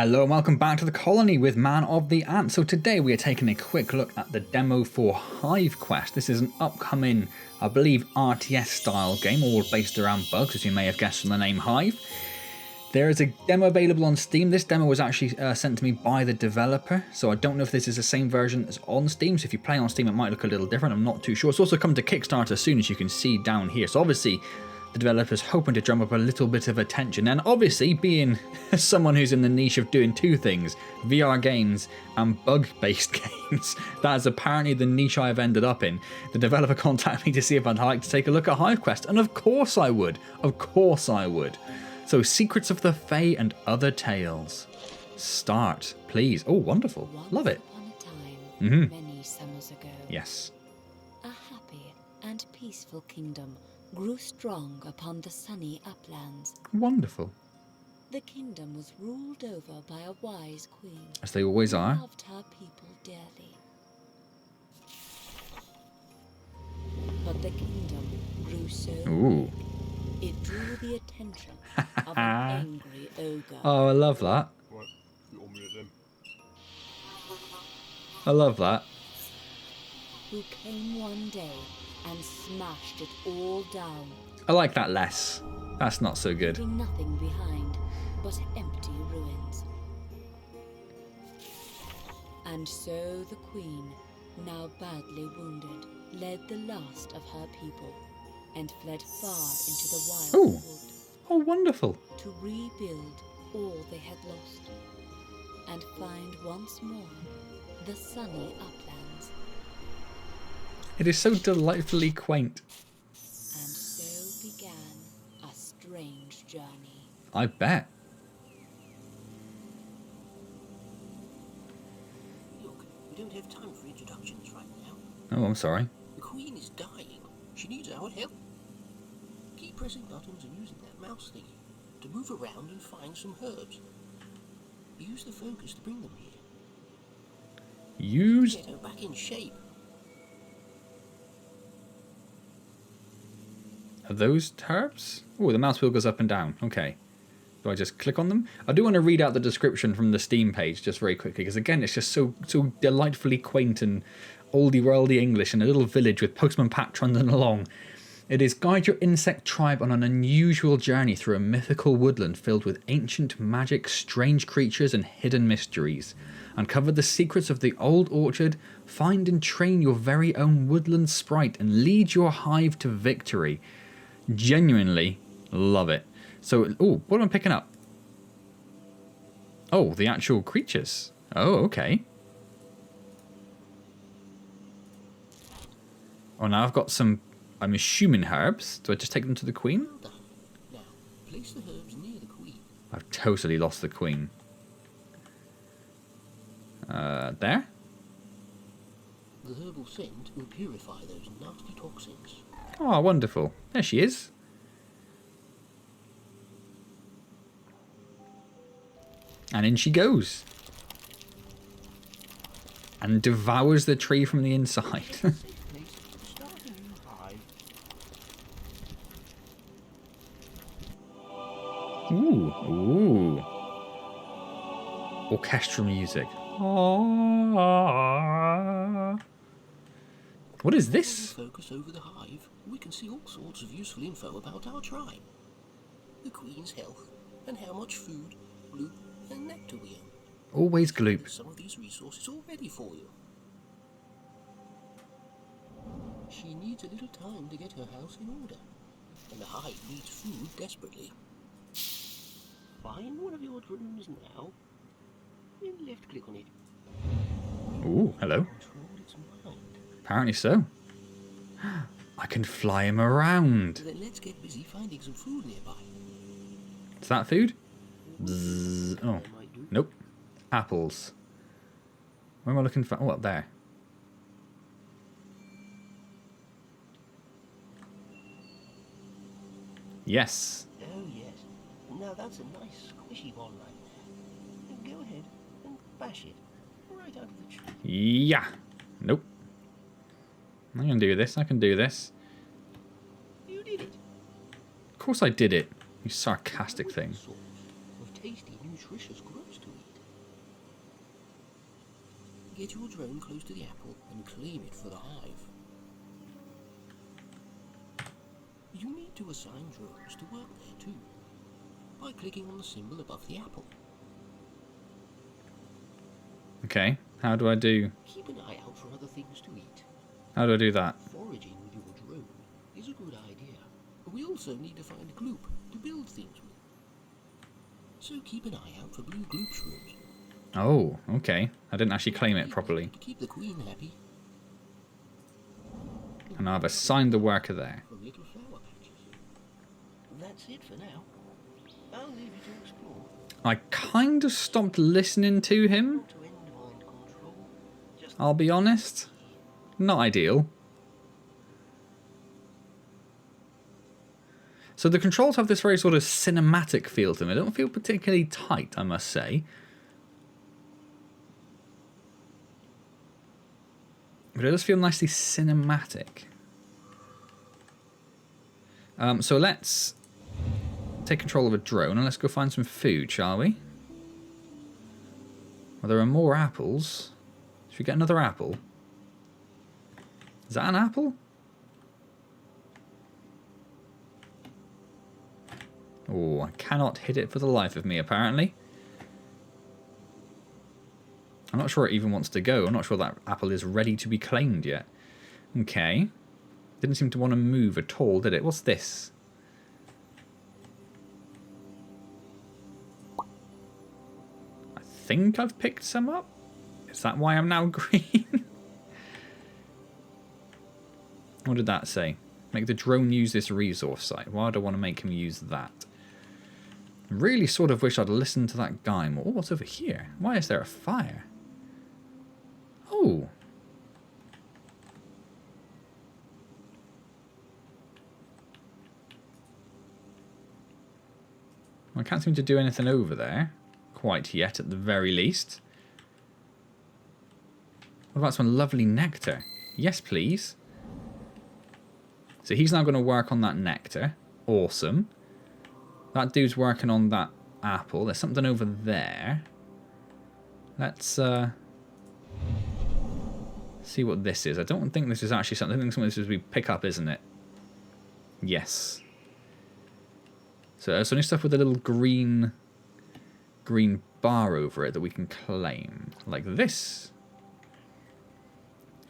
Hello and welcome back to the colony with Man of the Antz. So today we are taking a quick look at the demo for Hive Quest. This is an upcoming, I believe, RTS style game, all based around bugs, as you may have guessed from the name Hive. There is a demo available on Steam. This demo was actually sent to me by the developer, so I don't know if this is the same version as on Steam. So if you play on Steam, it might look a little different. I'm not too sure. It's also come to Kickstarter soon, as you can see down here. So obviously, the developer's hoping to drum up a little bit of attention. And obviously, being someone who's in the niche of doing two things, VR games and bug-based games, that is apparently the niche I've ended up in. The developer contacted me to see if I'd like to take a look at Hive Quest, and of course I would. Of course I would. So, Secrets of the Fae and Other Tales. Start, please. Oh, wonderful. Love it. Once upon a time, many summers ago, Yes. a happy and peaceful kingdom grew strong upon the sunny uplands. Wonderful. The kingdom was ruled over by a wise queen As they always who are. loved her people dearly. But the kingdom grew so Ooh. it drew the attention of an angry ogre. Oh, I love that. Right, you want me at them? I love that. Who came one day and smashed it all down, I like that less. That's not so good. leaving nothing behind but empty ruins. And so the queen, now badly wounded, led the last of her people and fled far into the wild Ooh. wood Oh, wonderful. to rebuild all they had lost and find once more the sunny uplands. It is so delightfully quaint. And so began a strange journey. I bet. Look, we don't have time for introductions right now. Oh, I'm sorry. The Queen is dying. She needs our help. Keep pressing buttons and using that mouse thingy to move around and find some herbs. Use the focus to bring them here. Use... Get her back in shape. Are those herbs? Oh, the mouse wheel goes up and down. Okay. Do I just click on them? I do want to read out the description from the Steam page just very quickly, because again, it's just so delightfully quaint and oldie-worldy English in a little village with Postman Pat trundling along. It is guide your insect tribe on an unusual journey through a mythical woodland filled with ancient magic, strange creatures and hidden mysteries. Uncover the secrets of the old orchard, find and train your very own woodland sprite and lead your hive to victory. Genuinely love it. So, oh, what am I picking up? Oh, the actual creatures. Oh, okay. Oh, now I've got some, I'm assuming, herbs. Do I just take them to the queen? Well done. Now, place the herbs near the Queen. I've totally lost the queen. There? The herbal scent will purify those nasty toxins. Oh, wonderful. There she is. And in she goes. And devours the tree from the inside. Safe place to start a new hive. Ooh, ooh. Orchestral music. What is this? Focus over the hive, we can see all sorts of useful info about our tribe. The Queen's health, and how much food, gloop, and nectar we own. Always gloop. There's some of these resources all ready for you. She needs a little time to get her house in order, and the hive needs food desperately. Find one of your rooms now, and left click on it. Ooh, hello. Control its mind. Apparently so. I can fly him around. Then let's get busy finding some food nearby. Is that food? Bzzz. Oh, That might do. nope. Apples. Where am I looking for? Oh, up there. Yes. Oh yes. Now that's a nice squishy one right there. Now go ahead and bash it right out of the tree. Yeah. Nope. I can do this. I can do this. You did it. Of course I did it. You sarcastic thing. Source of tasty, nutritious grubs to eat. Get your drone close to the apple and claim it for the hive. You need to assign drones to work there too, by clicking on the symbol above the apple. Okay, how do I do... Keep an eye out for other things to eat. How do I do that? Foraging with your drone is a good idea, but we also need to find gloop to build things with. So keep an eye out for blue gloop shrooms. Oh, okay. I didn't actually claim it properly. To keep the queen happy. And I've assigned the worker there. From little flower patches. That's it for now. I'll leave you to explore. I kind of stopped listening to him. To end mind control. Just I'll be honest. Not ideal. So the controls have this very sort of cinematic feel to them. They don't feel particularly tight, I must say. But it does feel nicely cinematic. So let's take control of a drone and let's go find some food, shall we? Well, there are more apples. Should we get another apple? Is that an apple? Oh, I cannot hit it for the life of me, apparently. I'm not sure it even wants to go. I'm not sure that apple is ready to be claimed yet. Okay. Didn't seem to want to move at all, did it? What's this? I think I've picked some up. Is that why I'm now green? What did that say? Make the drone use this resource site. Why do I want to make him use that? I really sort of wish I'd listened to that guy more. What's over here? Why is there a fire? Oh. I can't seem to do anything over there. Quite yet, at the very least. What about some lovely nectar? Yes, please. So he's now going to work on that nectar. Awesome. That dude's working on that apple. There's something over there. Let's see what this is. I don't think this is actually something. I think something this is we pick up, isn't it? Yes. So there's only stuff with a little green bar over it that we can claim. Like this.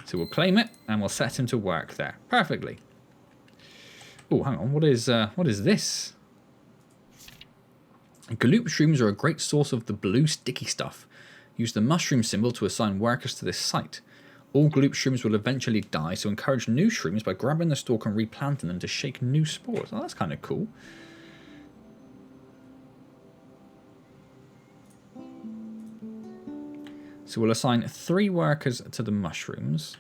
So we'll claim it and we'll set him to work there. Perfectly. Oh, hang on. What is this? Gloop shrooms are a great source of the blue sticky stuff. Use the mushroom symbol to assign workers to this site. All gloop shrooms will eventually die, so encourage new shrooms by grabbing the stalk and replanting them to shake new spores. Oh, that's kind of cool. So we'll assign 3 workers to the mushrooms.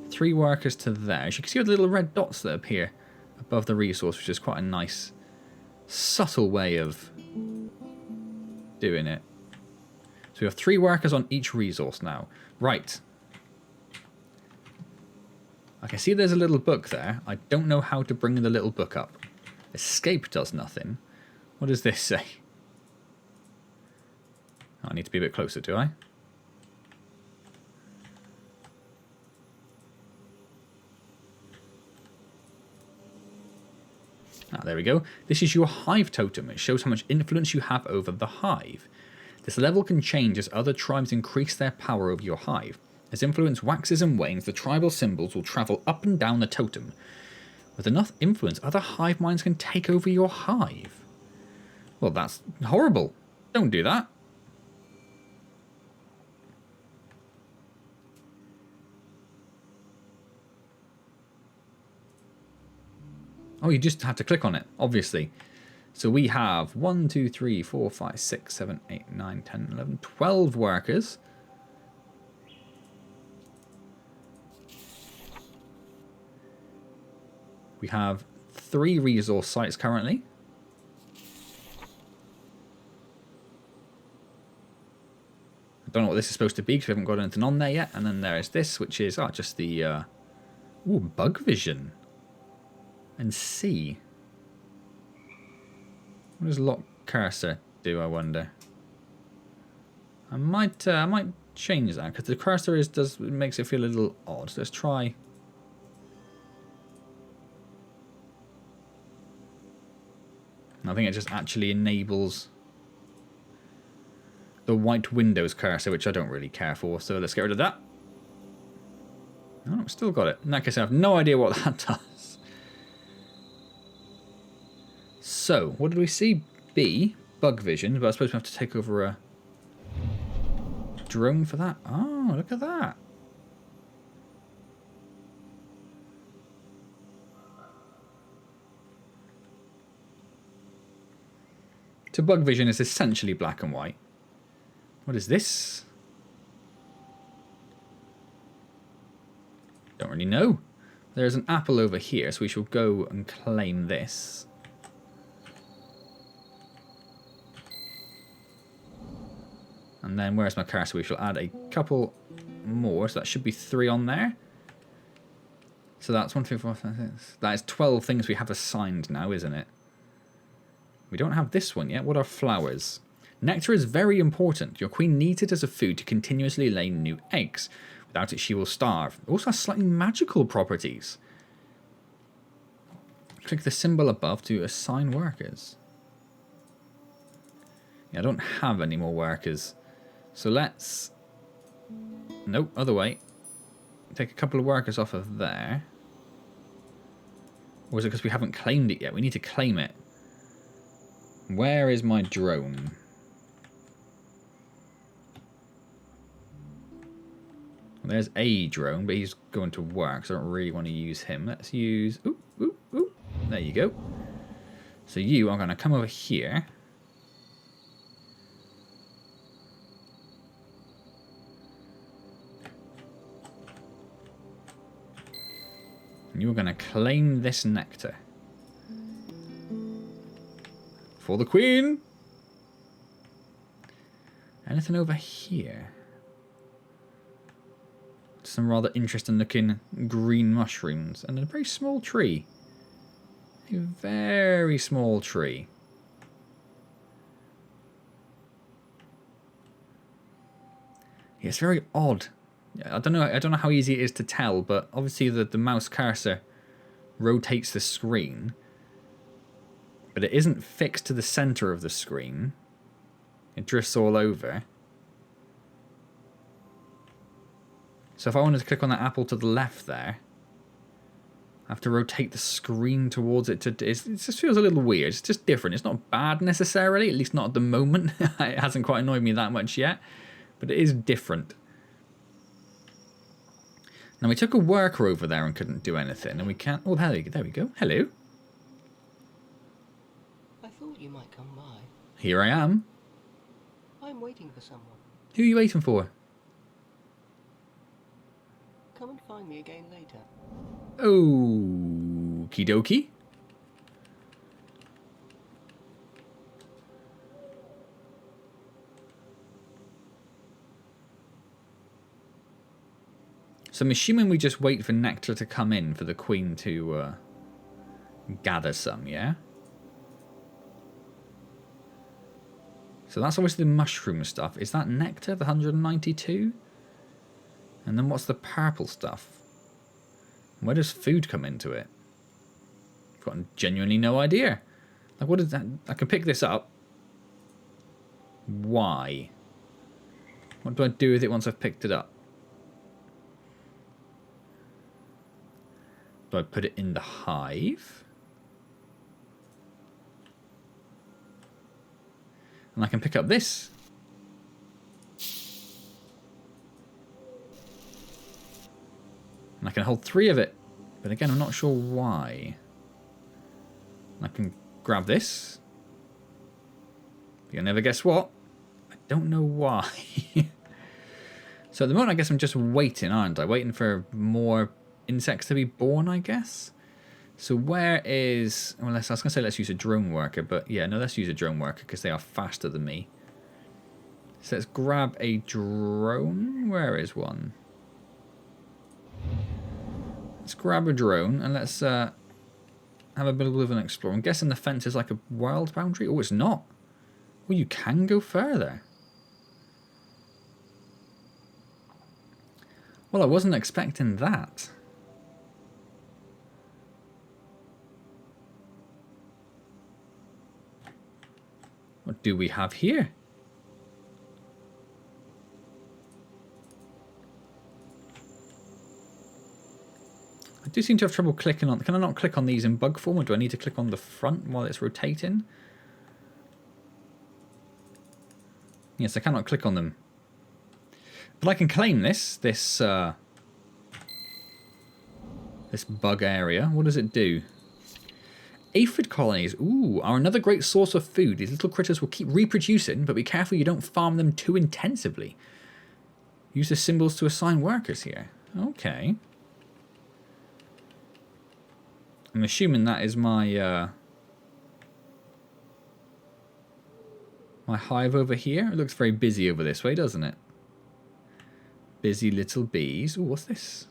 3 workers to there. As you can see the little red dots that appear above the resource, which is quite a nice, subtle way of doing it. So we have 3 workers on each resource now. Right. I can see there's a little book there. I don't know how to bring the little book up. Escape does nothing. What does this say? Oh, I need to be a bit closer, do I? Ah, there we go. This is your hive totem. It shows how much influence you have over the hive. This level can change as other tribes increase their power over your hive. As influence waxes and wanes, the tribal symbols will travel up and down the totem. With enough influence, other hive minds can take over your hive. Well, that's horrible. Don't do that. Oh, you just have to click on it, obviously. So we have 1, 2, 3, 4, 5, 6, 7, 8, 9, 10, 11, 12 workers. We have 3 resource sites currently. I don't know what this is supposed to be because we haven't got anything on there yet. And then there is this, which is just the bug vision. And C. What does lock cursor do, I wonder? I might change that because the cursor makes it feel a little odd. So let's try. I think it just actually enables the white Windows cursor, which I don't really care for. So let's get rid of that. Oh, still got it. In that case, I have no idea what that does. So, what did we see? B, bug vision, but I suppose we have to take over a drone for that. Oh, look at that. So bug vision is essentially black and white. What is this? Don't really know. There's an apple over here, so we shall go and claim this. And then where's my cursor? We shall add a couple more, so that should be 3 on there. So that's 1, 2, 4, 5, 6. That is 12 things we have assigned now, isn't it? We don't have this one yet. What are flowers? Nectar is very important. Your queen needs it as a food to continuously lay new eggs. Without it, she will starve. It also has slightly magical properties. Click the symbol above to assign workers. Yeah, I don't have any more workers. So let's... Nope, other way. Take a couple of workers off of there. Or is it because we haven't claimed it yet? We need to claim it. Where is my drone? Well, there's a drone, but he's going to work, so I don't really want to use him. Let's use... Ooh, ooh, ooh. There you go. So you are going to come over here. And you're going to claim this nectar. For the queen! Anything over here? Some rather interesting looking green mushrooms. And a very small tree. A very small tree. Yeah, it's very odd. I don't know how easy it is to tell, but obviously the mouse cursor rotates the screen. But it isn't fixed to the center of the screen. It drifts all over. So if I wanted to click on that apple to the left there, I have to rotate the screen towards it. It just feels a little weird. It's just different. It's not bad necessarily, at least not at the moment. It hasn't quite annoyed me that much yet. But it is different. Now we took a worker over there and couldn't do anything. And we can't... Oh, there we go. Hello. I thought you might come by. Here I am. I'm waiting for someone. Who are you waiting for? Come and find me again later. Okie dokie. So I'm assuming we just wait for nectar to come in for the queen to gather some, yeah? So that's obviously the mushroom stuff. Is that nectar, the 192? And then what's the purple stuff? Where does food come into it? I've got genuinely no idea. Like, what is that? I can pick this up. Why? What do I do with it once I've picked it up? Do I put it in the hive? And I can pick up this. And I can hold 3 of it. But again, I'm not sure why. I can grab this. You'll never guess what. I don't know why. So at the moment, I guess I'm just waiting, aren't I? Waiting for more insects to be born, I guess. So where is... Well, I was going to say let's use a drone worker. But yeah, no, let's use a drone worker because they are faster than me. So let's grab a drone. Where is one? Let's grab a drone and let's have a bit of an explore. I'm guessing the fence is like a wild boundary. Oh, it's not. Well, you can go further. Well, I wasn't expecting that. What do we have here? I do seem to have trouble clicking on... Can I not click on these in bug form, or do I need to click on the front while it's rotating? Yes, I cannot click on them. But I can claim this bug area. What does it do? Aphid colonies, ooh, are another great source of food. These little critters will keep reproducing, but be careful you don't farm them too intensively. Use the symbols to assign workers here. Okay. I'm assuming that is my my hive over here. It looks very busy over this way, doesn't it? Busy little bees. Ooh, what's this?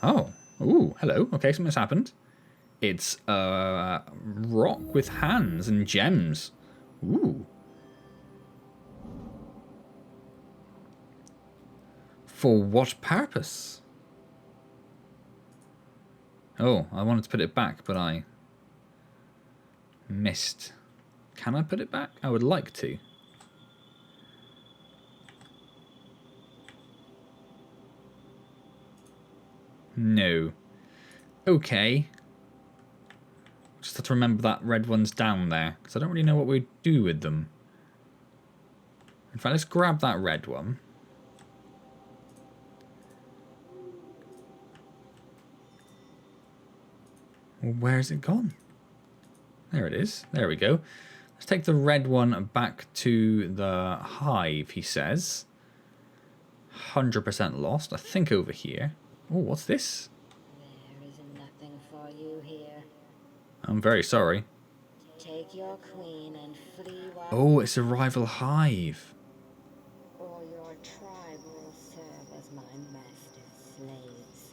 Oh, ooh, hello. Okay, something's happened. It's a rock with hands and gems. Ooh. For what purpose? Oh, I wanted to put it back, but I missed. Can I put it back? I would like to. No. Okay. Just have to remember that red one's down there, because I don't really know what we do with them. In fact, let's grab that red one. Well, where's it gone? There it is. There we go. Let's take the red one back to the hive, he says. 100% lost. I think over here. Oh, what's this? There is nothing for you here. I'm very sorry. Take your queen and flee while Oh, it's a rival hive. or your tribe will serve as my master's slaves.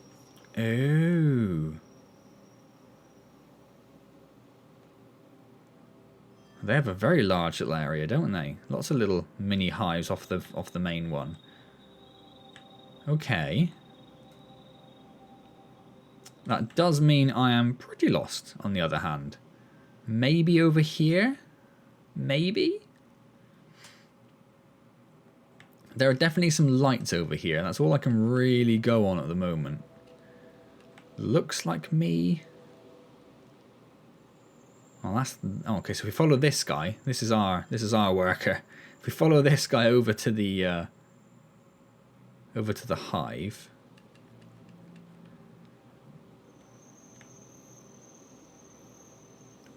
Oh. They have a very large little area, don't they? Lots of little mini hives off the main one. Okay. That does mean I am pretty lost, on the other hand. Maybe over here? Maybe? There are definitely some lights over here. That's all I can really go on at the moment. Looks like me. Oh, that's... Oh, okay, so if we follow this guy, this is our worker. If we follow this guy over to the hive.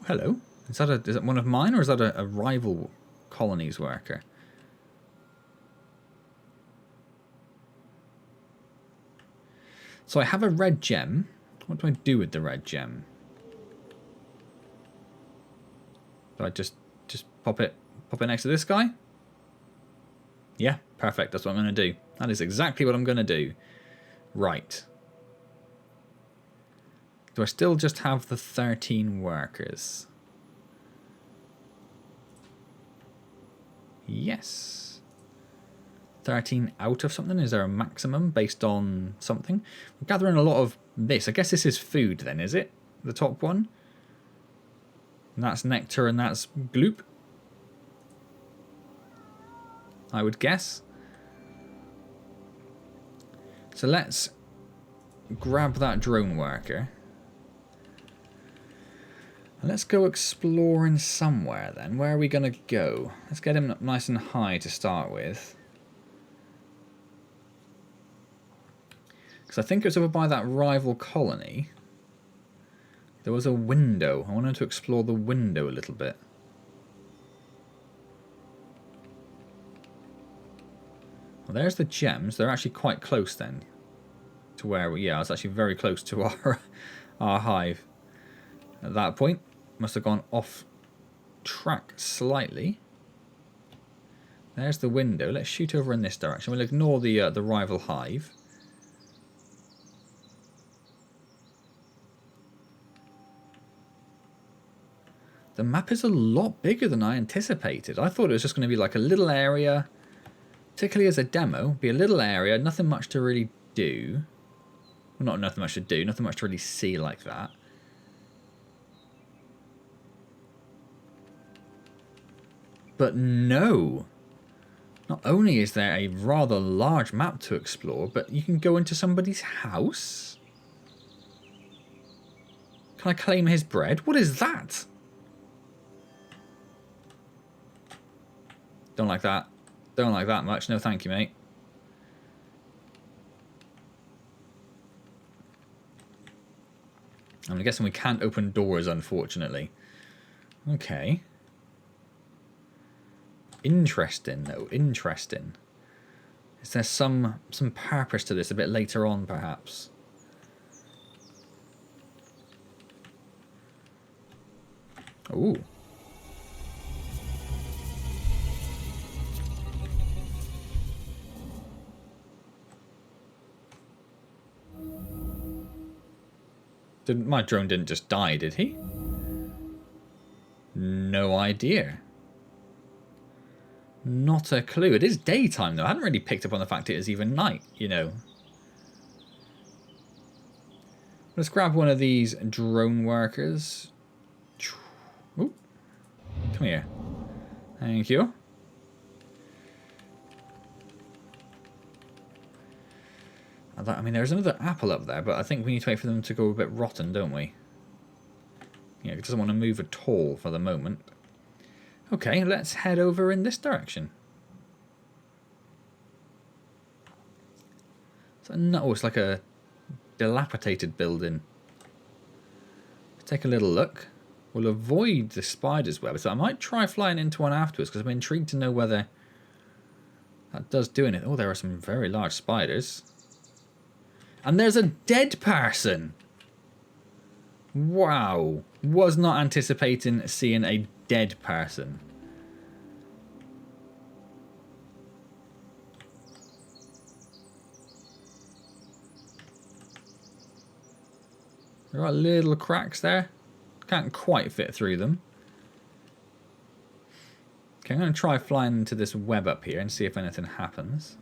Hello. Is that one of mine, or is that a rival colonies worker? So I have a red gem. What do I do with the red gem? Do I just pop it next to this guy? Yeah, perfect. That's what I'm going to do. That is exactly what I'm going to do. Right. Do I still just have the 13 workers? Yes. 13 out of something? Is there a maximum based on something? We're gathering a lot of this. I guess this is food then, is it? The top one? And that's nectar and that's gloop. I would guess. So let's grab that drone worker. And let's go exploring somewhere then. Where are we going to go? Let's get him nice and high to start with. Because I think it was over by that rival colony. There was a window. I wanted to explore the window a little bit. Well, there's the gems. They're actually quite close then to where we... Yeah, I was actually very close to our hive. At that point, must have gone off track slightly. There's the window. Let's shoot over in this direction. We'll ignore the rival hive. The map is a lot bigger than I anticipated. I thought it was just going to be like a little area, particularly as a demo, be a little area, nothing much to really do. Well, not nothing much to do, nothing much to really see like that. But no. Not only is there a rather large map to explore, but you can go into somebody's house. Can I claim his bread? What is that? Don't like that. Don't like that much. No thank you, mate. I'm guessing we can't open doors, unfortunately. Okay. Interesting, though. Interesting. Is there some purpose to this a bit later on, perhaps? Ooh. My drone didn't just die, did he? No idea. Not a clue. It is daytime, though. I hadn't really picked up on the fact it is even night, you know. Let's grab one of these drone workers. Ooh. Come here. Thank you. I mean, there's another apple up there, but I think we need to wait for them to go a bit rotten, don't we? Yeah, it doesn't want to move at all for the moment. Okay, let's head over in this direction. Oh, it's like a dilapidated building. Let's take a little look. We'll avoid the spider's web, so I might try flying into one afterwards, because I'm intrigued to know whether that does do anything. Oh, there are some very large spiders. And there's a dead person. Wow. Was not anticipating seeing a dead person. There are little cracks there. Can't quite fit through them. Okay, I'm going to try flying into this web up here and see if anything happens.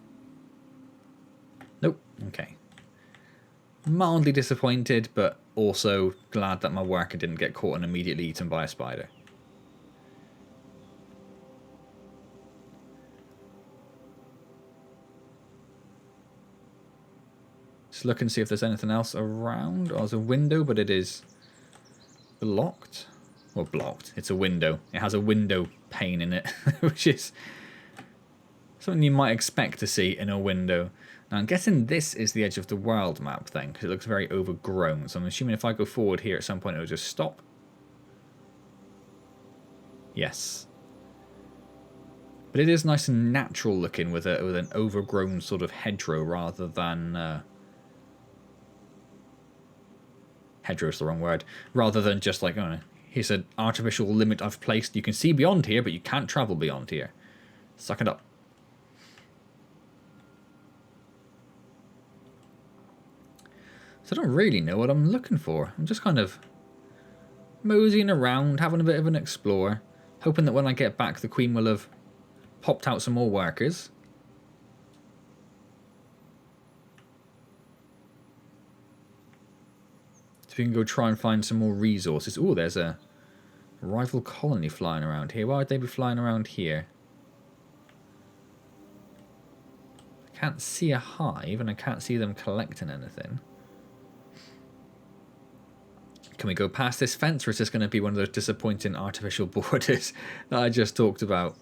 Nope. Okay. Mildly disappointed, but also glad that my worker didn't get caught and immediately eaten by a spider. Just look and see if there's anything else around. Oh, there's a window, but it is blocked. Well, blocked. It's a window. It has a window pane in it, which is something you might expect to see in a window. Now, I'm guessing this is the edge of the world map thing, because it looks very overgrown. So I'm assuming if I go forward here at some point, it'll just stop. Yes. But it is nice and natural looking with an overgrown sort of hedgerow rather than... hedgerow's the wrong word. Rather than just like, oh, here's an artificial limit I've placed. You can see beyond here, but you can't travel beyond here. Suck it up. So I don't really know what I'm looking for. I'm just kind of moseying around, having a bit of an explore, hoping that when I get back the Queen will have popped out some more workers. So we can go try and find some more resources. Oh, there's a rival colony flying around here. Why would they be flying around here? I can't see a hive and I can't see them collecting anything. Can we go past this fence, or is this going to be one of those disappointing artificial borders that I just talked about?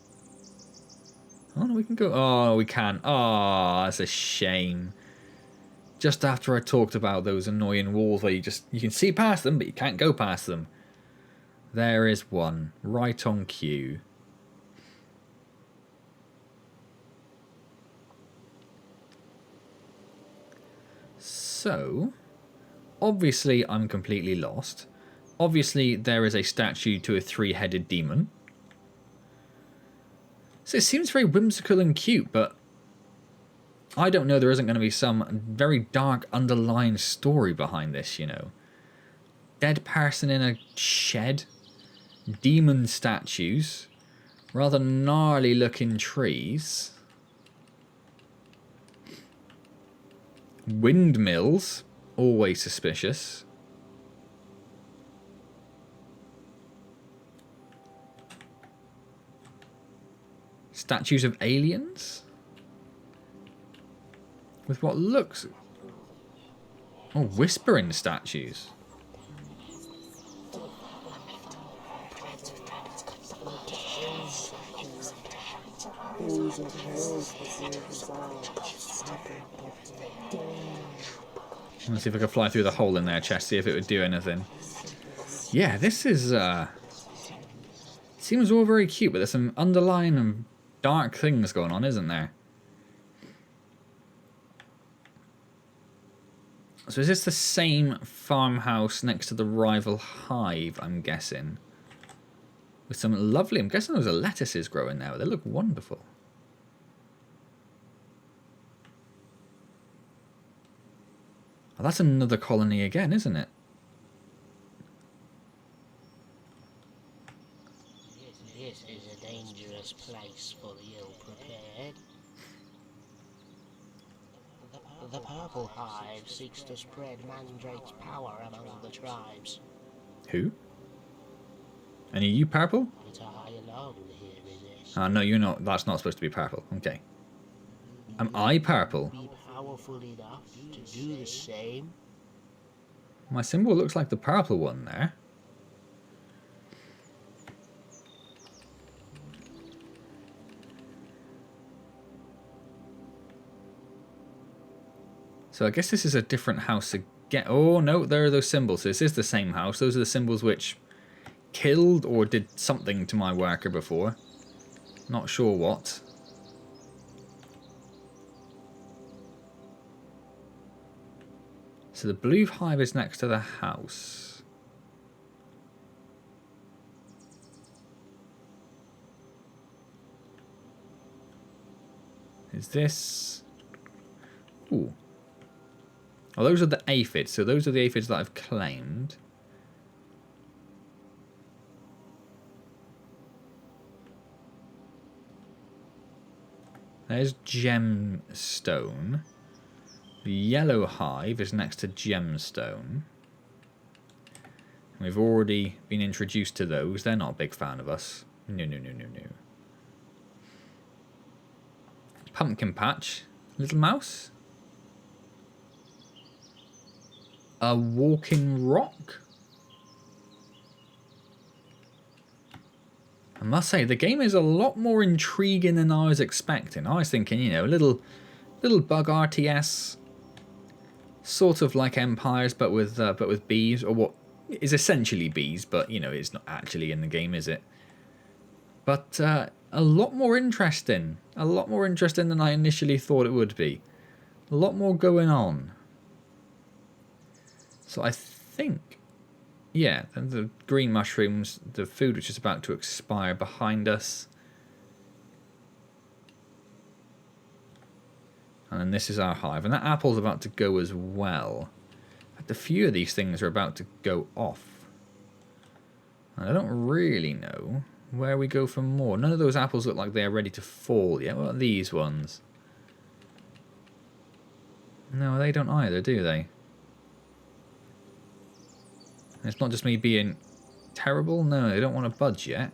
Oh, no, we can go. Oh, we can. Oh, that's a shame. Just after I talked about those annoying walls where you can see past them, but you can't go past them. There is one, right on cue. So... obviously, I'm completely lost. Obviously, there is a statue to a three-headed demon. So it seems very whimsical and cute, but I don't know, there isn't going to be some very dark underlying story behind this, you know. Dead person in a shed. demon statues, rather gnarly looking trees, windmills, always suspicious. Statues of aliens? With what looks... Oh, whispering statues. Let's see if I can fly through the hole in their chest, see if it would do anything. Yeah, this is... seems all very cute, but there's some underlying and dark things going on, isn't there? So is this the same farmhouse next to the rival hive, I'm guessing? With some lovely... I'm guessing those are lettuces growing there. They look wonderful. Oh, that's another colony again, isn't it? This is a dangerous place for the ill-prepared. The purple hive seeks to spread Mandrake's power among the tribes. Who? And are you purple? It's I alone here resist. Ah, no, you're not. That's not supposed to be purple. Okay. Am I purple? Be powerful enough to do the same. My symbol looks like the purple one there. So I guess this is a different house again. Oh, no, there are those symbols. So this is the same house. Those are the symbols which killed or did something to my worker before. Not sure what. So the blue hive is next to the house. Is this... Ooh. Oh, those are the aphids. So those are the aphids that I've claimed. There's gemstone. The yellow hive is next to gemstone. We've already been introduced to those. They're not a big fan of us. No, no, no, no, no. Pumpkin patch. Little mouse. A walking rock. I must say, the game is a lot more intriguing than I was expecting. I was thinking, you know, a little bug RTS, sort of like Empires, but with bees, or what is essentially bees, but you know, it's not actually in the game, is it? But a lot more interesting. A lot more interesting than I initially thought it would be. A lot more going on. So I think, yeah, the green mushrooms, the food which is about to expire behind us. And then this is our hive. And that apple's about to go as well. In fact, a few of these things are about to go off. And I don't really know where we go from more. None of those apples look like they're ready to fall yet. What about these ones? No, they don't either, do they? It's not just me being terrible. No, they don't want to budge yet.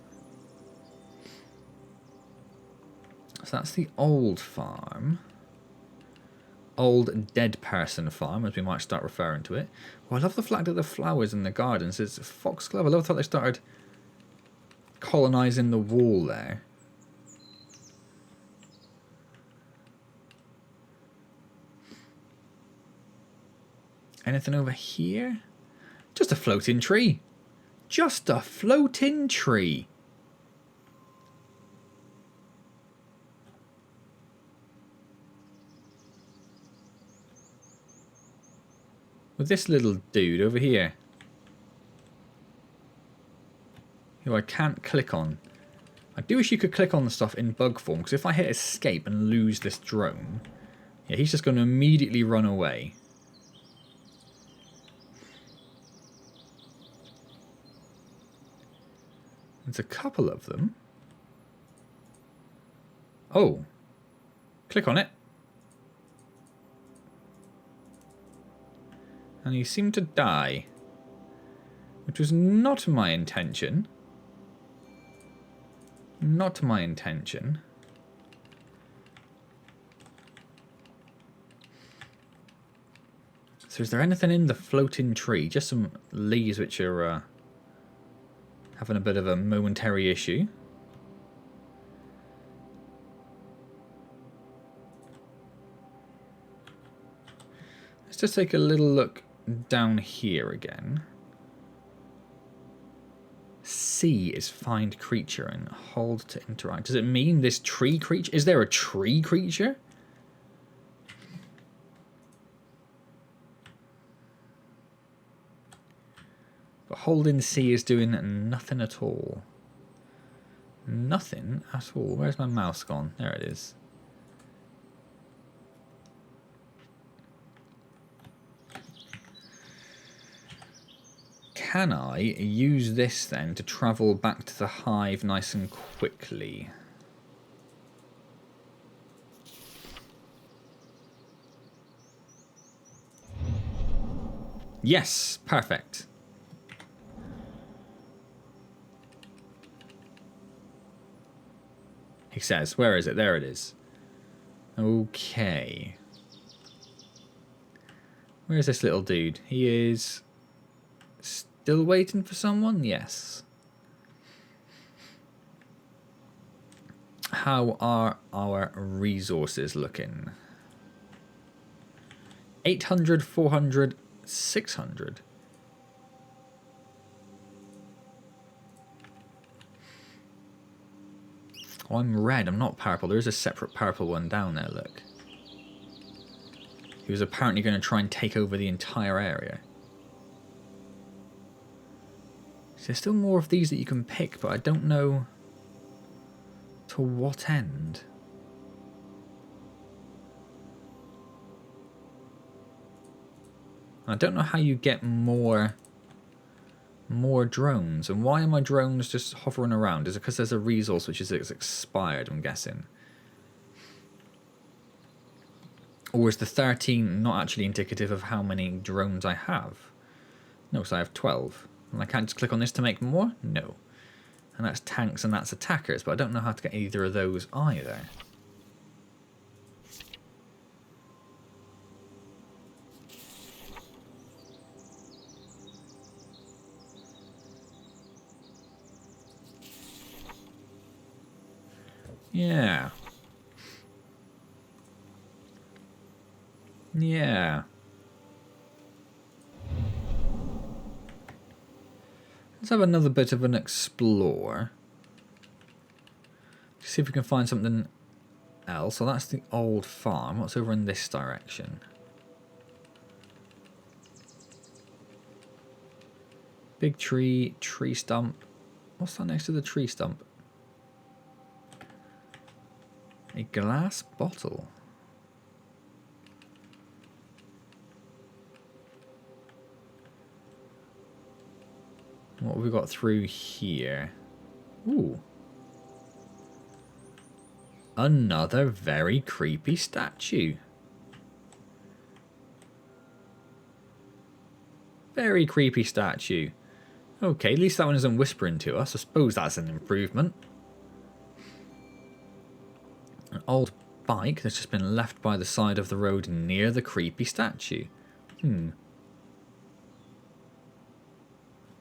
So that's the old farm. Old dead person farm, as we might start referring to it. Well, I love the fact that the flowers in the gardens. It's foxglove. I love the fact they started colonising the wall there. Anything over here? Just a floating tree. Just a floating tree. With this little dude over here, who I can't click on. I do wish you could click on the stuff in bug form, because if I hit escape and lose this drone, yeah, he's just going to immediately run away. There's a couple of them. Oh. Click on it. And he seemed to die. Which was not my intention. Not my intention. So is there anything in the floating tree? Just some leaves which are having a bit of a momentary issue. Let's just take a little look down here again. C is find creature and hold to interact. Does it mean this tree creature? Is there a tree creature? But holding C is doing nothing at all. Nothing at all. Where's my mouse gone? There it is. Can I use this then to travel back to the hive nice and quickly? Yes, perfect. He says, where is it? There it is. Okay. Where is this little dude? He is still waiting for someone? Yes. How are our resources looking? 800, 400, 600. Oh, I'm red. I'm not purple. There is a separate purple one down there, look. He was apparently going to try and take over the entire area. So there's still more of these that you can pick, but I don't know to what end. I don't know how you get more drones. And why are my drones just hovering around? Is it because there's a resource which is expired, I'm guessing? Or is the 13 not actually indicative of how many drones I have? No, because I have 12. And I can't just click on this to make more? No. And that's tanks and that's attackers, but I don't know how to get either of those either. Yeah. Yeah. Let's have another bit of an explore. See if we can find something else. So that's the old farm. What's over in this direction? Big tree, tree stump. What's that next to the tree stump? A glass bottle. What have we got through here? Ooh. Another very creepy statue. Very creepy statue. Okay, at least that one isn't whispering to us. I suppose that's an improvement. An old bike that's just been left by the side of the road near the creepy statue.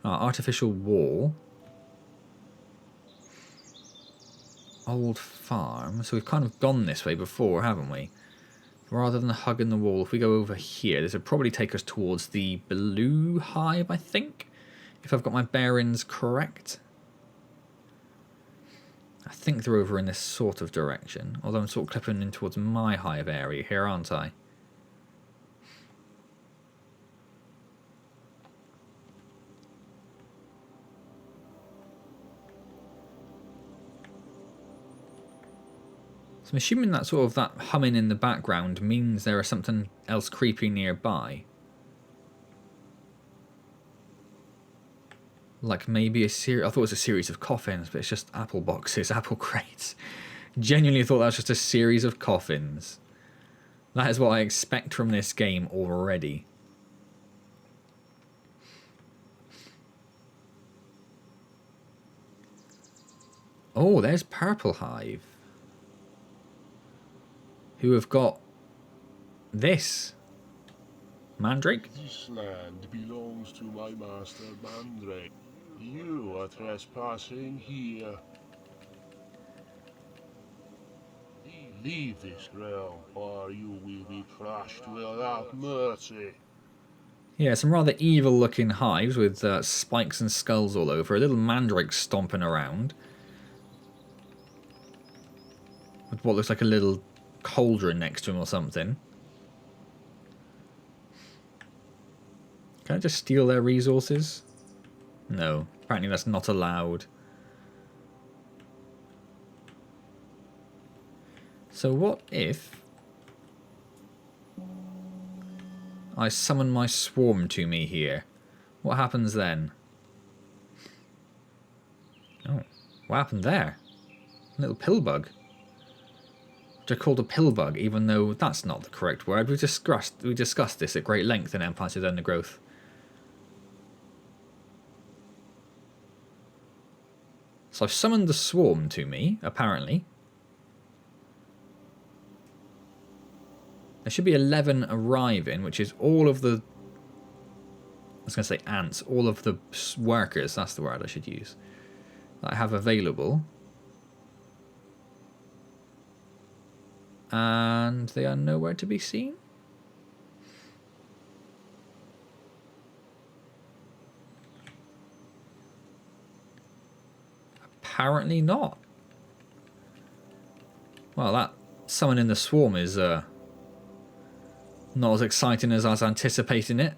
Artificial wall. Old farm. So we've kind of gone this way before, haven't we? Rather than hugging the wall, if we go over here, this would probably take us towards the blue hive, I think. If I've got my bearings correct. I think they're over in this sort of direction. Although I'm sort of clipping in towards my hive area here, aren't I? So I'm assuming that sort of that humming in the background means there is something else creepy nearby. like maybe a series. I thought it was a series of coffins, but it's just apple boxes, apple crates. Genuinely thought that was just a series of coffins. That is what I expect from this game already. Oh, there's Purple Hive, who have got this Mandrake. This land belongs to my master Mandrake. You are trespassing here. Leave this realm, or you will be crushed without mercy. Yeah, some rather evil looking hives with spikes and skulls all over. A little Mandrake stomping around. With what looks like a little cauldron next to him or something. Can I just steal their resources? No, apparently that's not allowed. So what if I summon my swarm to me here? What happens then? Oh, what happened there? A little pill bug. Which are called a pill bug, even though that's not the correct word. We discussed this at great length in Empires of Undergrowth. So I've summoned the swarm to me, apparently. There should be 11 arriving, which is all of the... I was going to say ants. All of the workers, that's the word I should use, that I have available. And they are nowhere to be seen. Apparently not. Well, that summoning the swarm is not as exciting as I was anticipating it.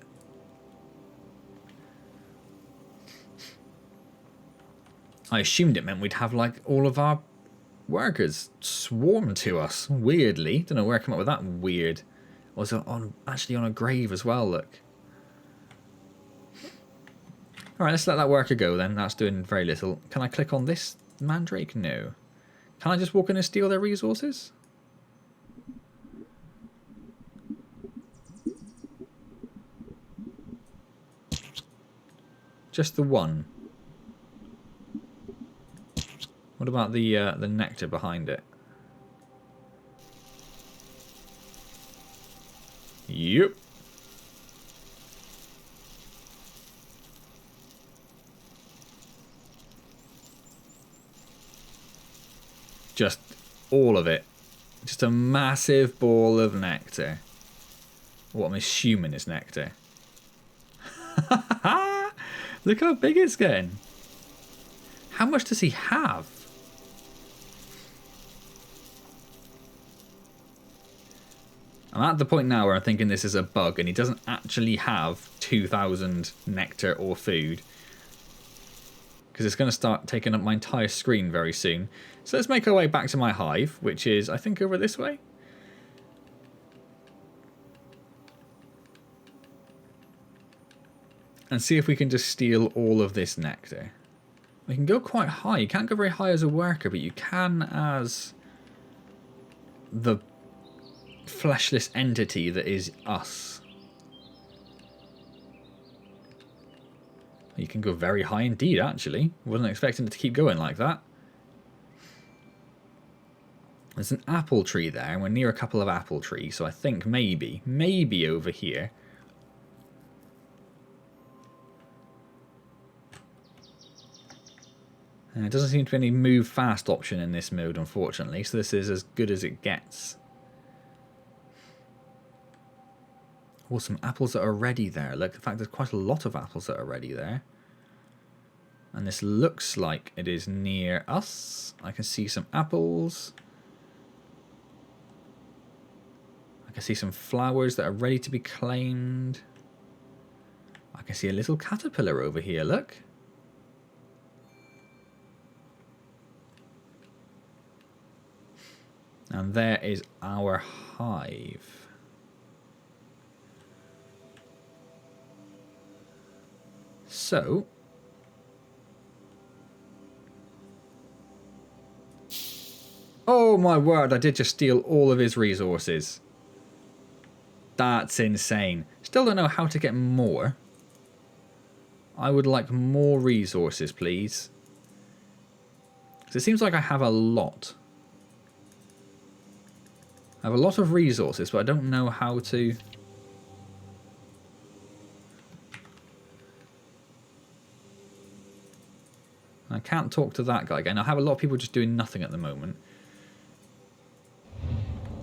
I assumed it meant we'd have like all of our workers swarm to us. Weirdly, don't know where I came up with that weird. Was it actually on a grave as well? Look. All right, let's let that worker go then. That's doing very little. Can I click on this Mandrake? No. Can I just walk in and steal their resources? Just the one. What about the nectar behind it? Yep. Just all of it. Just a massive ball of nectar. What I'm assuming is nectar. Look how big it's getting. How much does he have? I'm at the point now where I'm thinking this is a bug and he doesn't actually have 2,000 nectar or food. Because it's going to start taking up my entire screen very soon. So let's make our way back to my hive, which is, I think, over this way. And see if we can just steal all of this nectar. We can go quite high. You can't go very high as a worker, but you can as the fleshless entity that is us. You can go very high indeed, actually. Wasn't expecting it to keep going like that. There's an apple tree there, and we're near a couple of apple trees, so I think maybe over here. There doesn't seem to be any move fast option in this mode, unfortunately, so this is as good as it gets. Oh, some apples that are ready there. Look, in fact, there's quite a lot of apples that are ready there. And this looks like it is near us. I can see some apples. I can see some flowers that are ready to be claimed. I can see a little caterpillar over here, look. And there is our hive. So, Oh my word, I did just steal all of his resources. That's insane. Still don't know how to get more. I would like more resources, please. Because it seems like I have a lot. I have a lot of resources, but I don't know how to... I can't talk to that guy again. I have a lot of people just doing nothing at the moment.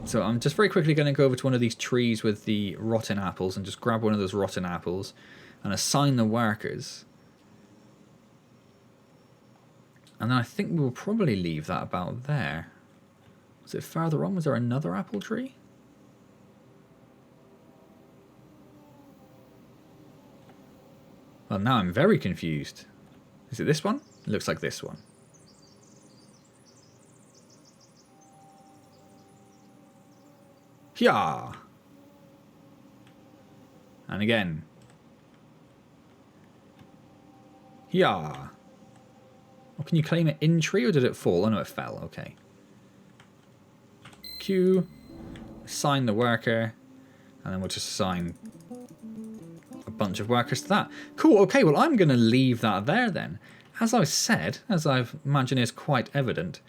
So I'm just very quickly going to go over to one of these trees with the rotten apples and just grab one of those rotten apples and assign the workers. And then I think we'll probably leave that about there. Was it further on? Was there another apple tree? Well, now I'm very confused. Is it this one? It looks like this one. Yeah. And again. Yeah. Well, can you claim it in tree or did it fall? Oh no, it fell. Okay. Q. Assign the worker. And then we'll just assign a bunch of workers to that. Cool. Okay, well, I'm going to leave that there then. As I said, as I imagine is quite evident,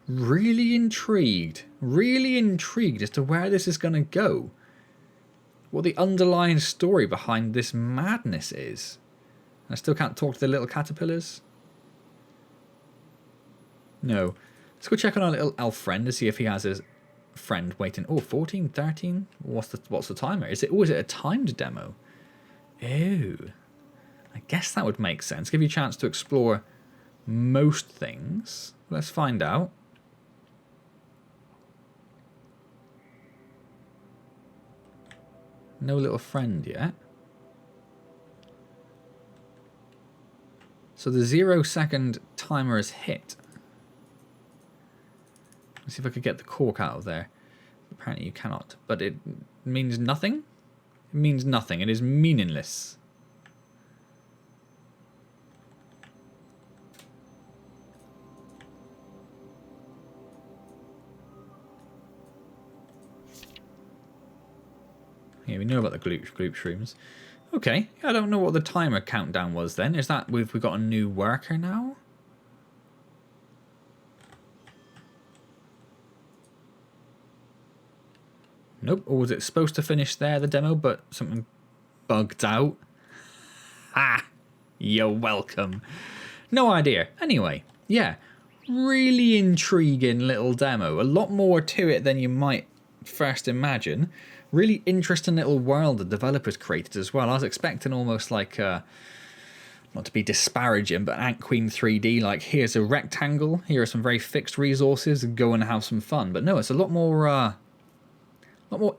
really intrigued as to where this is going to go. What the underlying story behind this madness is. I still can't talk to the little caterpillars. No. Let's go check on our little elf friend to see if he has a friend waiting. Oh, 14, 13? What's the timer? Is it a timed demo? Oh. I guess that would make sense. Give you a chance to explore most things. Let's find out. No little friend yet. So the 0-second timer has hit. Let's see if I could get the cork out of there. Apparently you cannot. But it means nothing? It means nothing. It is meaningless. Yeah, we know about the gloop shrooms. Okay, I don't know what the timer countdown was then. Is that we've got a new worker now? Nope. Or was it supposed to finish there, the demo, but something bugged out? Ah, you're welcome. No idea. Anyway, yeah, really intriguing little demo. A lot more to it than you might first imagine. Really interesting little world the developers created as well. I was expecting almost like, not to be disparaging, but Ant Queen 3D, like here's a rectangle, here are some very fixed resources, go and have some fun. But no, it's a lot more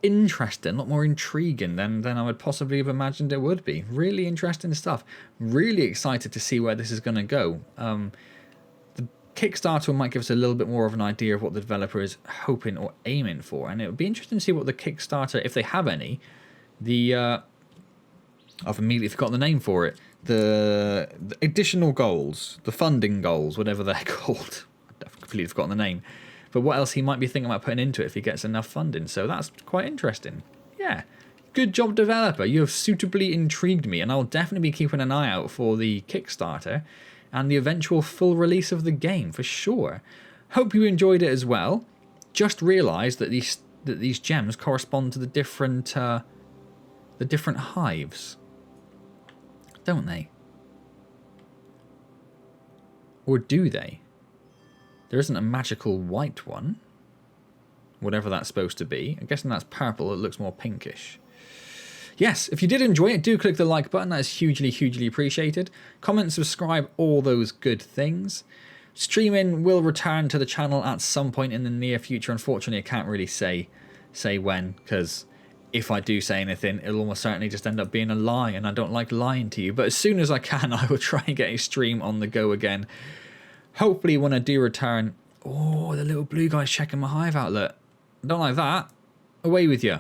interesting, a lot more intriguing than I would possibly have imagined it would be. Really interesting stuff. Really excited to see where this is going to go. The Kickstarter might give us a little bit more of an idea of what the developer is hoping or aiming for, and it would be interesting to see what the Kickstarter, if they have any, I've immediately forgotten the name for it, the additional goals, the funding goals, whatever they're called. I've completely forgotten the name. But what else he might be thinking about putting into it if he gets enough funding. So that's quite interesting. Yeah. Good job, developer. You have suitably intrigued me, and I'll definitely be keeping an eye out for the Kickstarter and the eventual full release of the game for sure. Hope you enjoyed it as well. Just realised that these gems correspond to the different hives, don't they? Or do they? There isn't a magical white one. Whatever that's supposed to be. I'm guessing that's purple. It looks more pinkish. Yes, if you did enjoy it, do click the like button. That is hugely, hugely appreciated. Comment, subscribe, all those good things. Streaming will return to the channel at some point in the near future. Unfortunately, I can't really say when, because if I do say anything, it'll almost certainly just end up being a lie, and I don't like lying to you. But as soon as I can, I will try and get a stream on the go again. Hopefully when I do return... Oh, the little blue guy's checking my Hive outlet. Don't like that. Away with you.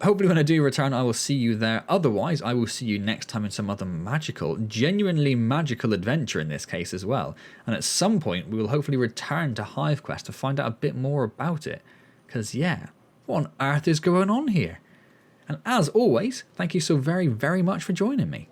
hopefully when I do return, I will see you there. Otherwise, I will see you next time in some other magical, genuinely magical adventure in this case as well. And at some point, we will hopefully return to Hive Quest to find out a bit more about it. Because yeah, what on earth is going on here? And as always, thank you so very, very much for joining me.